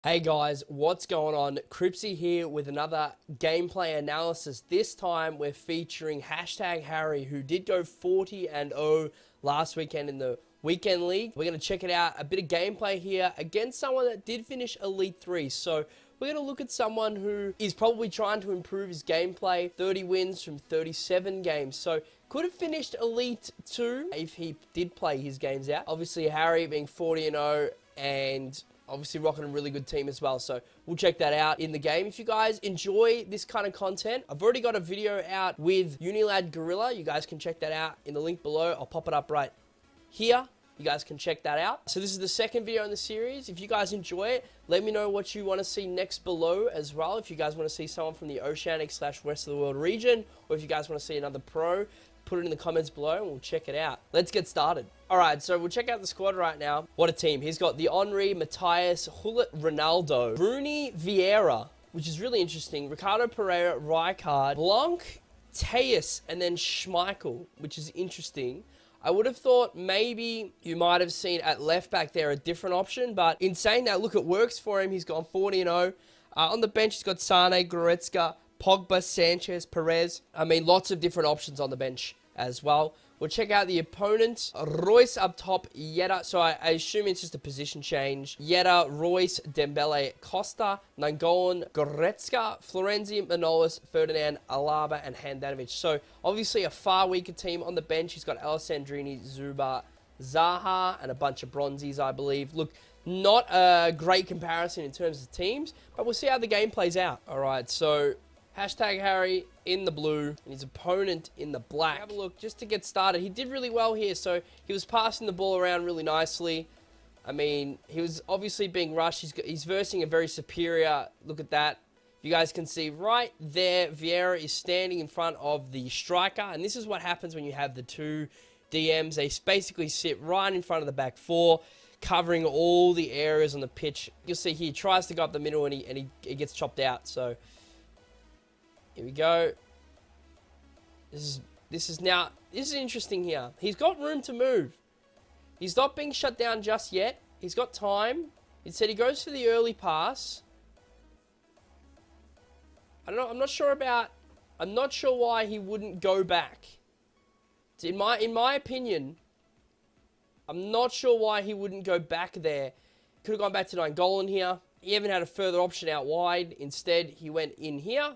Hey guys, what's going on? Cripsy here with another gameplay analysis. This time we're featuring hashtag Harry, who did go 40-0 last weekend in the weekend league. We're going to check it out, a bit of gameplay here against someone that did finish Elite 3. So we're going to look at someone who is probably trying to improve his gameplay. 30 wins from 37 games. So could have finished Elite 2 if he did play his games out. Obviously Harry being 40-0 and obviously rocking a really good team as well. So we'll check that out in the game. If you guys enjoy this kind of content, I've already got a video out with Unilad Gorilla. You guys can check that out in the link below. I'll pop it up right here. You guys can check that out. So this is the second video in the series. If you guys enjoy it, let me know what you want to see next below as well. If you guys want to see someone from the Oceanic / West of the World region, or if you guys want to see another pro, put it in the comments below and we'll check it out. Let's get started. All right, so we'll check out the squad right now. What a team. He's got the Henry, Matthias, Hullet, Ronaldo, Bruni, Vieira, which is really interesting, Ricardo Pereira, Rijkaard, Blanc, Teus, and then Schmeichel, which is interesting. I would have thought maybe you might have seen at left back there a different option, but in saying that, look, it works for him. He's gone 40-0. On the bench, he's got Sane, Goretzka, Pogba, Sanchez, Perez. I mean, lots of different options on the bench as well. We'll check out the opponent. Royce up top, Yetta. So I assume it's just a position change. Yetta, Royce, Dembele, Costa, Nangon, Goretzka, Florenzi, Manolis, Ferdinand, Alaba, and Handanovic. So obviously a far weaker team on the bench. He's got Alessandrini, Zuba, Zaha, and a bunch of bronzies, I believe. Look, not a great comparison in terms of teams, but we'll see how the game plays out. All right, so hashtag Harry in the blue and his opponent in the black. Have a look just to get started. He did really well here, so he was passing the ball around really nicely. I mean, he was obviously being rushed. He's versing a very superior. Look at that. You guys can see right there, Vieira is standing in front of the striker, and this is what happens when you have the two DMs. They basically sit right in front of the back four, covering all the areas on the pitch. You'll see he tries to go up the middle and he gets chopped out. So here we go. This is interesting here. He's got room to move. He's not being shut down just yet. He's got time. Instead, he goes for the early pass. I don't know. I'm not sure why he wouldn't go back. In my opinion, I'm not sure why he wouldn't go back there. Could have gone back to Nangolan here. He even had a further option out wide. Instead, he went in here.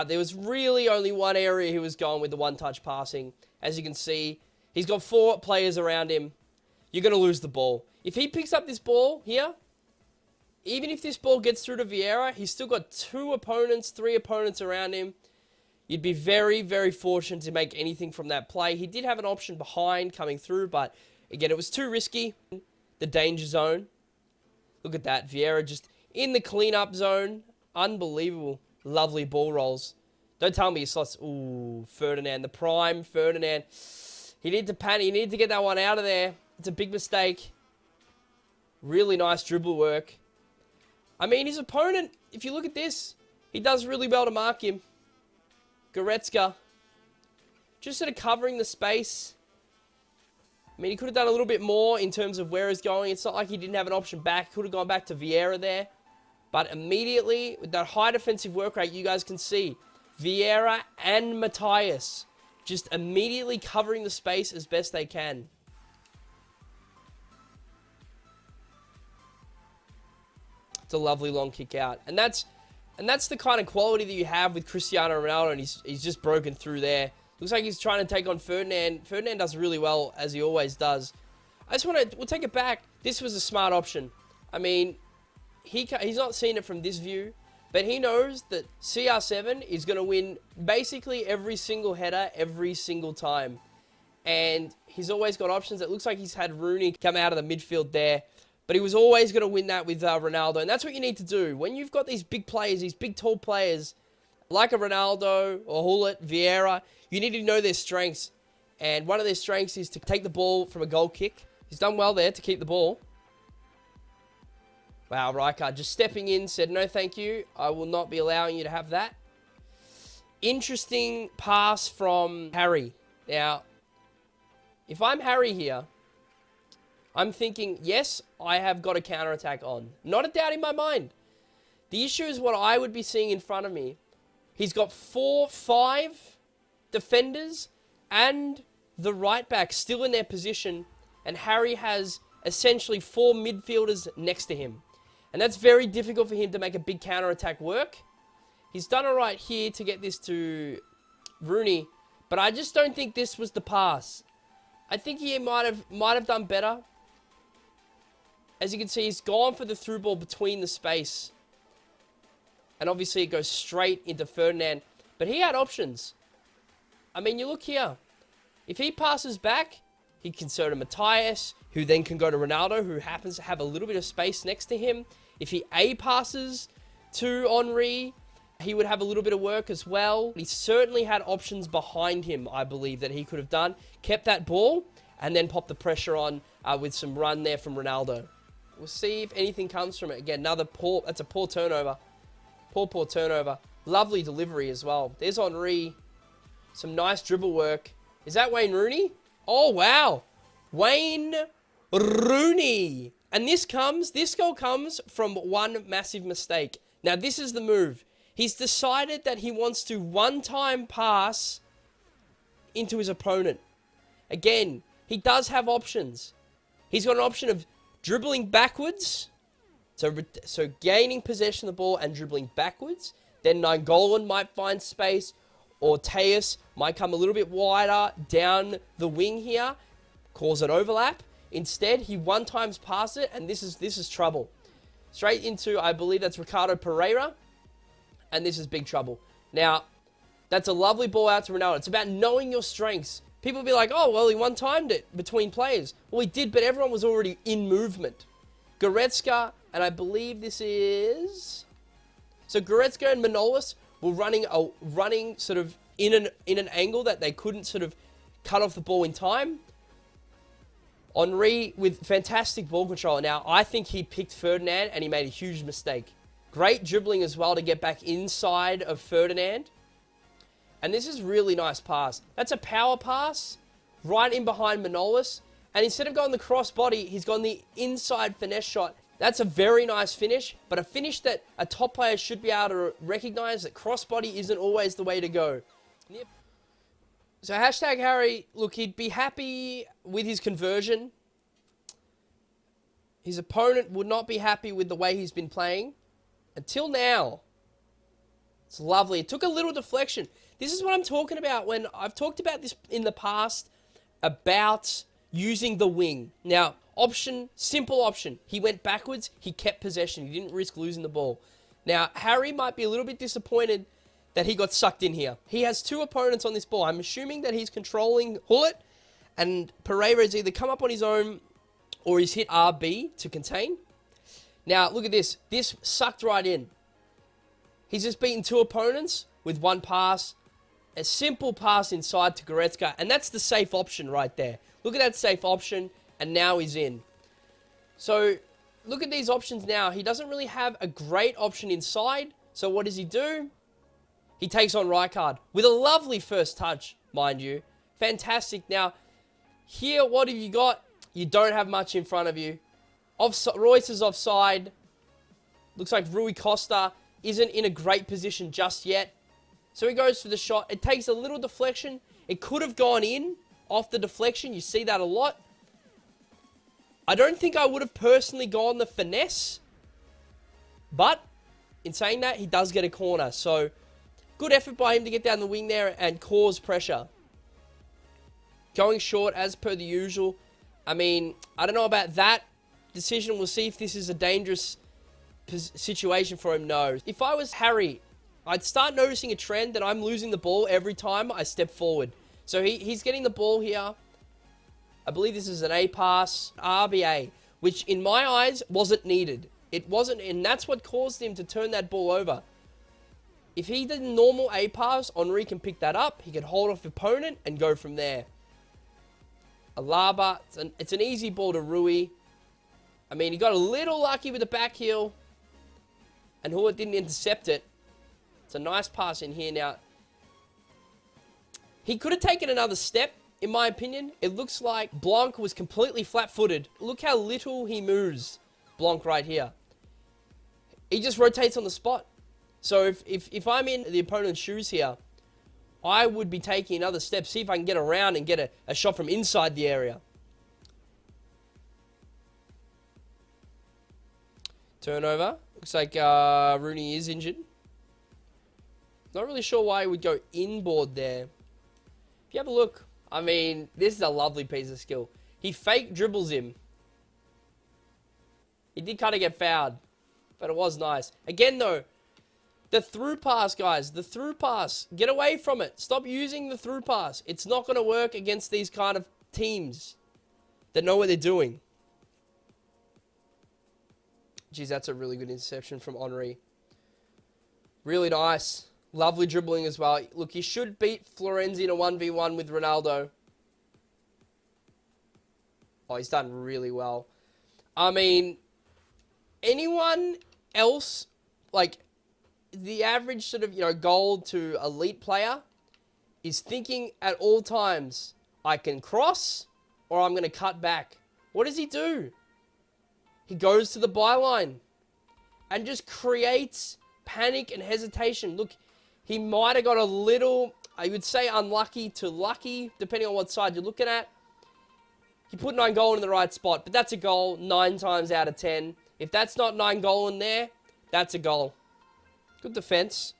There was really only one area he was going with the one-touch passing. As you can see, he's got 4 players around him. You're going to lose the ball. If he picks up this ball here, even if this ball gets through to Vieira, he's still got 3 opponents around him. You'd be very, very fortunate to make anything from that play. He did have an option behind coming through, but again, it was too risky. The danger zone. Look at that. Vieira just in the cleanup zone. Unbelievable. Lovely ball rolls. Don't tell me he slots. Ooh, Ferdinand. The prime Ferdinand. He needed to panic. He needed to get that one out of there. It's a big mistake. Really nice dribble work. I mean, his opponent, if you look at this, he does really well to mark him. Goretzka. Just sort of covering the space. I mean, he could have done a little bit more in terms of where he's going. It's not like he didn't have an option back. Could have gone back to Vieira there. But immediately, with that high defensive work rate, you guys can see Vieira and Matthias just immediately covering the space as best they can. It's a lovely long kick out. And that's the kind of quality that you have with Cristiano Ronaldo, and he's just broken through there. Looks like he's trying to take on Ferdinand. Ferdinand does really well, as he always does. We'll take it back. This was a smart option. I mean, he's not seen it from this view, but he knows that CR7 is going to win basically every single header every single time. And he's always got options. It looks like he's had Rooney come out of the midfield there, but he was always going to win that with Ronaldo. And that's what you need to do. When you've got these big players, these big tall players, like a Ronaldo or Hullet, Vieira, you need to know their strengths. And one of their strengths is to take the ball from a goal kick. He's done well there to keep the ball. Wow, Rijkaard just stepping in, said, no, thank you. I will not be allowing you to have that. Interesting pass from Harry. Now, if I'm Harry here, I'm thinking, yes, I have got a counterattack on. Not a doubt in my mind. The issue is what I would be seeing in front of me. He's got 4-5 defenders and the right back still in their position, and Harry has essentially 4 midfielders next to him. And that's very difficult for him to make a big counterattack work. He's done all right here to get this to Rooney, but I just don't think this was the pass. I think he might have done better. As you can see, he's gone for the through ball between the space. And obviously it goes straight into Ferdinand. But he had options. I mean, you look here. If he passes back, he can serve to Matthias, who then can go to Ronaldo, who happens to have a little bit of space next to him. If he passes to Henry, he would have a little bit of work as well. He certainly had options behind him, I believe, that he could have done. Kept that ball, and then popped the pressure on with some run there from Ronaldo. We'll see if anything comes from it. Again, that's a poor turnover. Poor turnover. Lovely delivery as well. There's Henry. Some nice dribble work. Is that Wayne Rooney? Oh, wow. Wayne Rooney. And this goal comes from one massive mistake. Now, this is the move. He's decided that he wants to one-time pass into his opponent. Again, he does have options. He's got an option of dribbling backwards, so gaining possession of the ball and dribbling backwards. Then Nainggolan might find space, or Teus might come a little bit wider down the wing here, cause an overlap. Instead, he one-times passes it, and this is trouble. Straight into, I believe that's Ricardo Pereira, and this is big trouble. Now, that's a lovely ball out to Ronaldo. It's about knowing your strengths. People will be like, oh, well, he one-timed it between players. Well, he did, but everyone was already in movement. Goretzka, and I believe this is... So Goretzka and Manolis were running sort of in an angle that they couldn't sort of cut off the ball in time. Henry with fantastic ball control. Now, I think he picked Ferdinand, and he made a huge mistake. Great dribbling as well to get back inside of Ferdinand. And this is really nice pass. That's a power pass right in behind Manolis. And instead of going the cross body, he's gone the inside finesse shot. That's a very nice finish, but a finish that a top player should be able to recognize that cross body isn't always the way to go. Yep. So hashtag Harry, look, he'd be happy with his conversion. His opponent would not be happy with the way he's been playing. Until now. It's lovely. It took a little deflection. This is what I'm talking about when I've talked about this in the past about using the wing. Now, simple option. He went backwards. He kept possession. He didn't risk losing the ball. Now, Harry might be a little bit disappointed that he got sucked in here. He has 2 opponents on this ball. I'm assuming that he's controlling Hullet, and Pereira has either come up on his own or he's hit RB to contain. Now, look at this. This sucked right in. He's just beaten 2 opponents with 1 pass. A simple pass inside to Goretzka. And that's the safe option right there. Look at that safe option. And now he's in. So, look at these options now. He doesn't really have a great option inside. So, what does he do? He takes on Rijkaard with a lovely first touch, mind you. Fantastic. Now, here, what have you got? You don't have much in front of you. Royce is offside. Looks like Rui Costa isn't in a great position just yet. So he goes for the shot. It takes a little deflection. It could have gone in off the deflection. You see that a lot. I don't think I would have personally gone the finesse. But in saying that, he does get a corner. So good effort by him to get down the wing there and cause pressure. Going short as per the usual. I mean, I don't know about that decision. We'll see if this is a dangerous situation for him. No. If I was Harry, I'd start noticing a trend that I'm losing the ball every time I step forward. So he's getting the ball here. I believe this is an A pass, RBA, which in my eyes wasn't needed. It wasn't, and that's what caused him to turn that ball over. If he did a normal A pass, Henry can pick that up. He can hold off the opponent and go from there. Alaba, it's an easy ball to Rui. I mean, he got a little lucky with the back heel. And Hullet didn't intercept it. It's a nice pass in here now. He could have taken another step in my opinion, it looks like Blanc was completely flat-footed. Look how little he moves, Blanc right here. He just rotates on the spot. So if I'm in the opponent's shoes here, I would be taking another step, see if I can get around and get a shot from inside the area. Turnover. Looks like Rooney is injured. Not really sure why he would go inboard there. If you have a look, I mean, this is a lovely piece of skill. He fake dribbles him. He did kind of get fouled, but it was nice. Again, though, the through pass, guys, the through pass. Get away from it. Stop using the through pass. It's not going to work against these kind of teams that know what they're doing. Geez, that's a really good interception from Henry. Really nice. Lovely dribbling as well. Look, he should beat Florenzi in a 1v1 with Ronaldo. Oh, he's done really well. I mean, anyone else, like, the average sort of, gold to elite player is thinking at all times, I can cross or I'm going to cut back. What does he do? He goes to the byline and just creates panic and hesitation. Look, he might have got a little, I would say unlucky to lucky, depending on what side you're looking at. He put 9 goal in the right spot, but that's a goal 9 times out of 10. If that's not 9 goal in there, that's a goal. Good defense.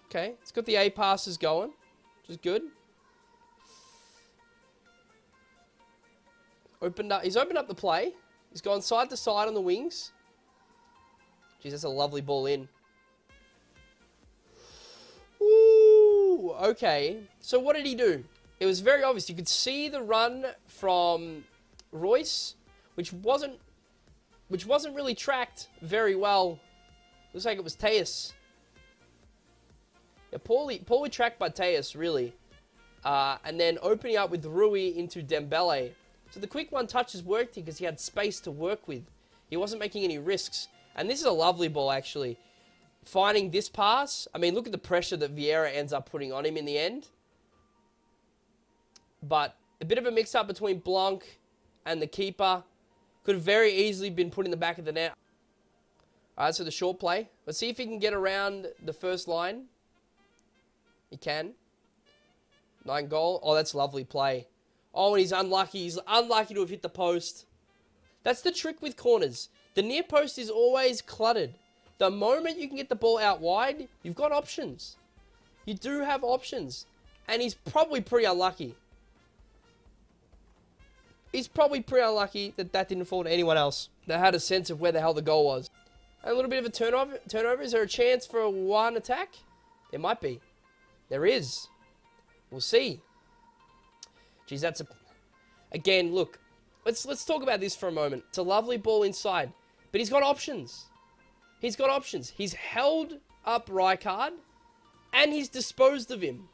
Okay, it's got the A passes going, which is good. He's opened up the play. He's gone side to side on the wings. Jeez, that's a lovely ball in. Ooh, okay. So what did he do? It was very obvious. You could see the run from Royce, which wasn't really tracked very well. Looks like it was Tejas. Yeah, poorly tracked by Tejas, really. And then opening up with Rui into Dembele. So the quick one touches worked here because he had space to work with. He wasn't making any risks. And this is a lovely ball, actually. Finding this pass. I mean, look at the pressure that Vieira ends up putting on him in the end. But a bit of a mix-up between Blanc and the keeper. Could have very easily been put in the back of the net. All right, so the short play. Let's see if he can get around the first line. He can. 9 goal. Oh, that's lovely play. Oh, and he's unlucky. He's unlucky to have hit the post. That's the trick with corners. The near post is always cluttered. The moment you can get the ball out wide, you've got options. You do have options. And he's probably pretty unlucky. He's probably pretty unlucky that that didn't fall to anyone else that had a sense of where the hell the goal was. And a little bit of a turnover. Is there a chance for one attack? There might be. There is. We'll see. Geez, that's a... Again, look. Let's talk about this for a moment. It's a lovely ball inside. But he's got options. He's got options. He's held up Rijkaard. And he's disposed of him.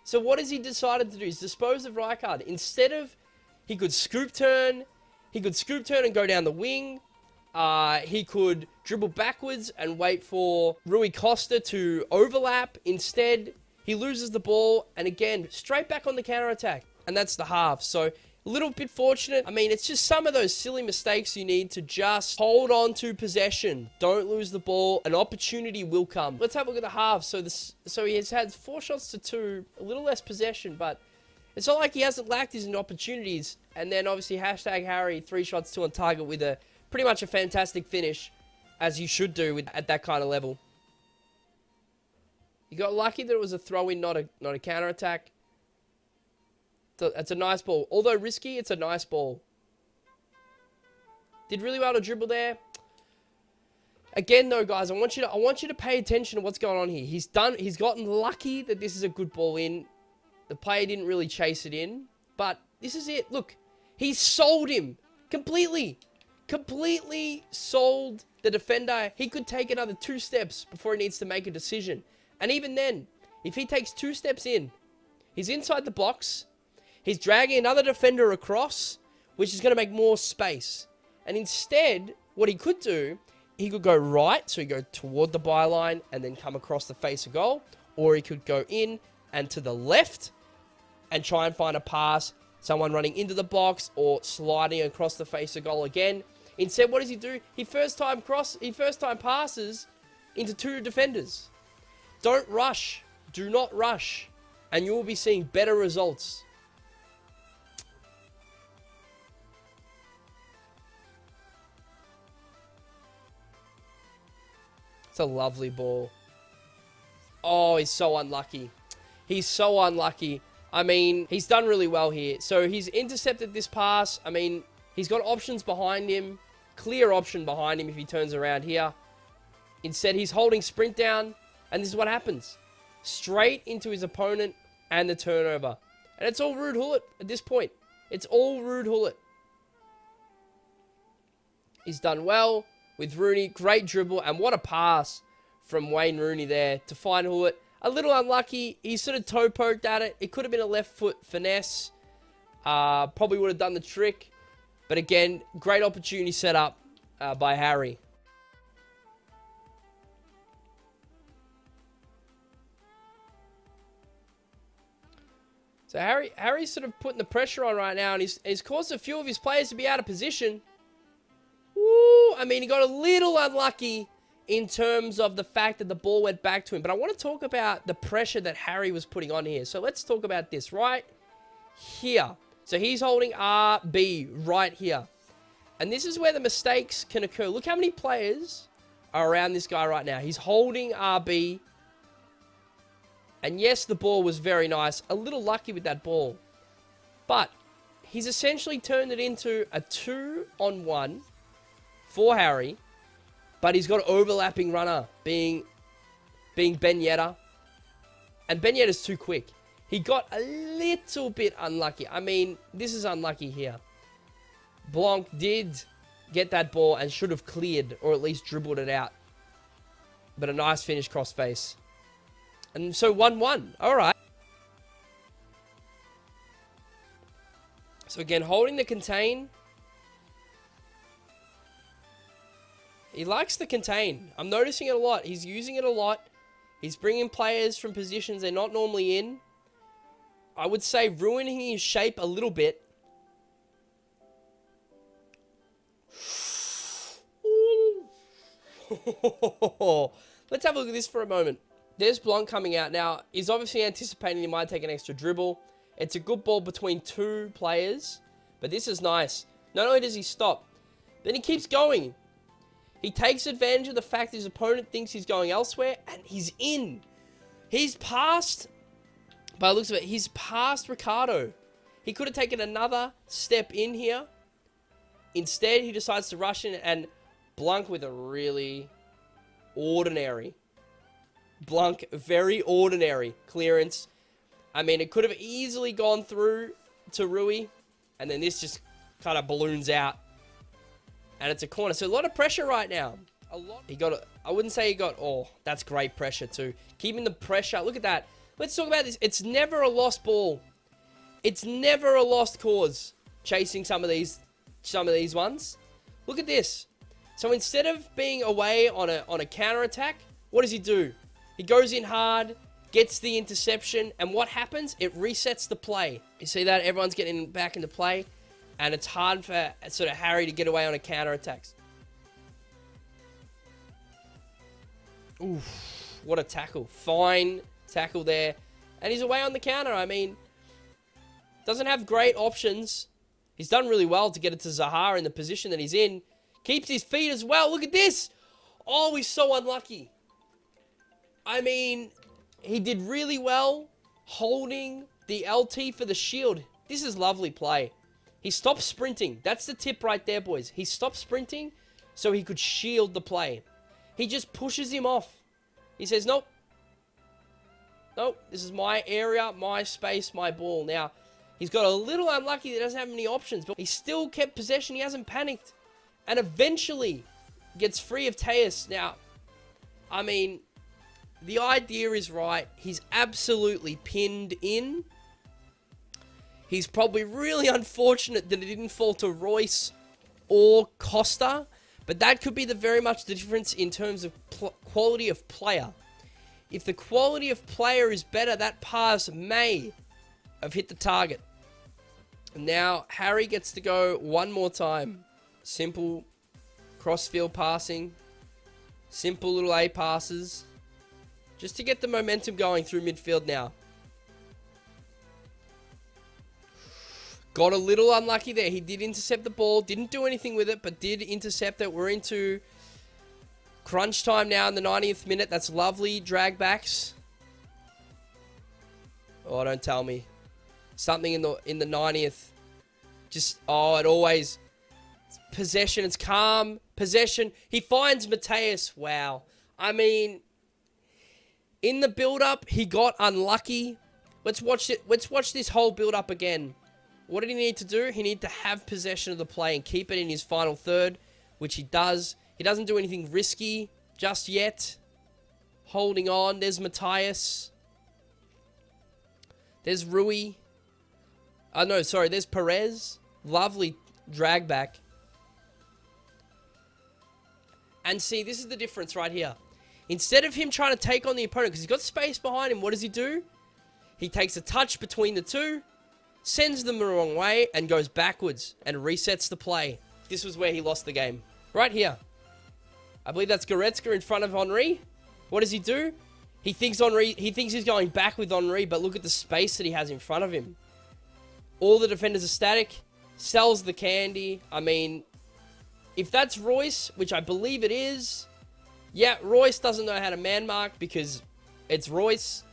So what has he decided to do? He's disposed of Rijkaard. Instead of... He could scoop turn. He could scoop turn and go down the wing. He could dribble backwards and wait for Rui Costa to overlap. Instead, he loses the ball. And again, straight back on the counter-attack. And that's the half. So, a little bit fortunate. I mean, it's just some of those silly mistakes you need to just hold on to possession. Don't lose the ball. An opportunity will come. Let's have a look at the half. So he has had 4 shots to 2. A little less possession, but it's not like he hasn't lacked his opportunities. And then, obviously, hashtag Harry, 3 shots, 2 on target with a pretty much a fantastic finish, as you should do at that kind of level. You got lucky that it was a throw-in, not a counter-attack. It's a nice ball. Although risky, it's a nice ball. Did really well to dribble there. Again, though, guys, I want you to pay attention to what's going on here. He's gotten lucky that this is a good ball in. The player didn't really chase it in. But this is it. Look, he sold him completely. Completely sold the defender. He could take another 2 steps before he needs to make a decision. And even then, if he takes 2 steps in, he's inside the box. He's dragging another defender across, which is going to make more space. And instead, what he could do, he could go right, so he go toward the byline and then come across the face of goal. Or he could go in and to the left and try and find a pass, someone running into the box or sliding across the face of goal again. Instead, what does he do? He first time passes into 2 defenders. Don't rush. Do not rush. And you will be seeing better results. It's a lovely ball. Oh, he's so unlucky. He's so unlucky. I mean, he's done really well here. So he's intercepted this pass. I mean, he's got options behind him. Clear option behind him if he turns around here. Instead, he's holding sprint down. And this is what happens. Straight into his opponent and the turnover. And it's all Ruud Gullit at this point. It's all Ruud Gullit. He's done well with Rooney. Great dribble. And what a pass from Wayne Rooney there to find Gullit. A little unlucky. He sort of toe poked at it. It could have been a left foot finesse. Probably would have done the trick. But again, great opportunity set up by Harry. So Harry's sort of putting the pressure on right now, and he's caused a few of his players to be out of position. Woo! I mean, he got a little unlucky in terms of the fact that the ball went back to him. But I want to talk about the pressure that Harry was putting on here. So let's talk about this right here. So he's holding RB right here. And this is where the mistakes can occur. Look how many players are around this guy right now. He's holding RB. And yes, the ball was very nice. A little lucky with that ball. But he's essentially turned it into a 2-on-1 for Harry. But he's got an overlapping runner being Ben Yedder. And Ben Yedder's too quick. He got a little bit unlucky. I mean, this is unlucky here. Blanc did get that ball and should have cleared or at least dribbled it out. But a nice finish cross face. And so 1-1. All right. So again, holding the contain. He likes the contain. I'm noticing it a lot. He's using it a lot. He's bringing players from positions they're not normally in. I would say ruining his shape a little bit. Let's have a look at this for a moment. There's Blanc coming out. Now, he's obviously anticipating he might take an extra dribble. It's a good ball between 2 players. But this is nice. Not only does he stop, then he keeps going. He takes advantage of the fact his opponent thinks he's going elsewhere, and he's in. He's past, by the looks of it, he's past Ricardo. He could have taken another step in here. Instead, he decides to rush in, and Blanc with a really ordinary, Blanc, very ordinary clearance. I mean, it could have easily gone through to Rui, and then this just kind of balloons out. And it's a corner. So a lot of pressure right now. I wouldn't say he got, oh, that's great pressure too. Keeping the pressure. Look at that. Let's talk about this. It's never a lost ball. It's never a lost cause chasing some of these ones. Look at this. So instead of being away on a counter-attack, what does he do? He goes in hard, gets the interception, and what happens? It resets the play. You see that? Everyone's getting back into play. And it's hard for sort of Harry to get away on a counter-attack. Oof, what a tackle. Fine tackle there. And he's away on the counter. I mean, doesn't have great options. He's done really well to get it to Zaha in the position that he's in. Keeps his feet as well. Look at this. Oh, he's so unlucky. I mean, he did really well holding the LT for the shield. This is lovely play. He stopped sprinting. That's the tip right there, boys. He stopped sprinting so he could shield the play. He just pushes him off. He says, nope. Nope, this is my area, my space, my ball. Now, he's got a little unlucky that he doesn't have many options, but he still kept possession. He hasn't panicked. And eventually gets free of Teus. Now, I mean, the idea is right. He's absolutely pinned in. He's probably really unfortunate that it didn't fall to Royce or Costa. But that could be very much the difference in terms of quality of player. If the quality of player is better, that pass may have hit the target. Now, Harry gets to go one more time. Simple cross-field passing. Simple little A passes. Just to get the momentum going through midfield now. Got a little unlucky there. He did intercept the ball. Didn't do anything with it, but did intercept it. We're into crunch time now in the 90th minute. That's lovely. Drag backs. Oh, don't tell me. Something in the 90th. Just, oh, it always... Possession. It's calm. Possession. He finds Mateus. Wow. I mean, in the build-up, he got unlucky. Let's watch it. Let's watch this whole build-up again. What did he need to do? He needed to have possession of the play and keep it in his final third, which he does. He doesn't do anything risky just yet. Holding on. There's Mateus. There's Rui. Oh, no, sorry. There's Perez. Lovely drag back. And see, this is the difference right here. Instead of him trying to take on the opponent, because he's got space behind him, what does he do? He takes a touch between the two, sends them the wrong way, and goes backwards and resets the play. This was where he lost the game. Right here. I believe that's Goretzka in front of Henry. What does he do? He thinks he's going back with Henry, but look at the space that he has in front of him. All the defenders are static. Sells the candy. I mean, if that's Royce, which I believe it is, yeah, Royce doesn't know how to man mark because it's Royce.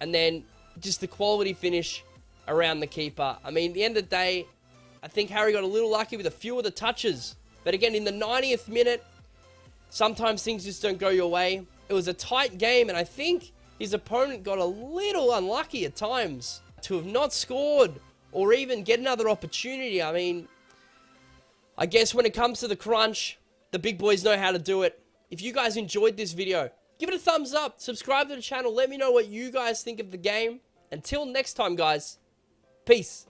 And then just the quality finish around the keeper. I mean, at the end of the day, I think Harry got a little lucky with a few of the touches. But again, in the 90th minute, sometimes things just don't go your way. It was a tight game, and I think his opponent got a little unlucky at times to have not scored or even get another opportunity. I mean, I guess when it comes to the crunch, the big boys know how to do it. If you guys enjoyed this video, give it a thumbs up, subscribe to the channel, let me know what you guys think of the game. Until next time, guys, peace.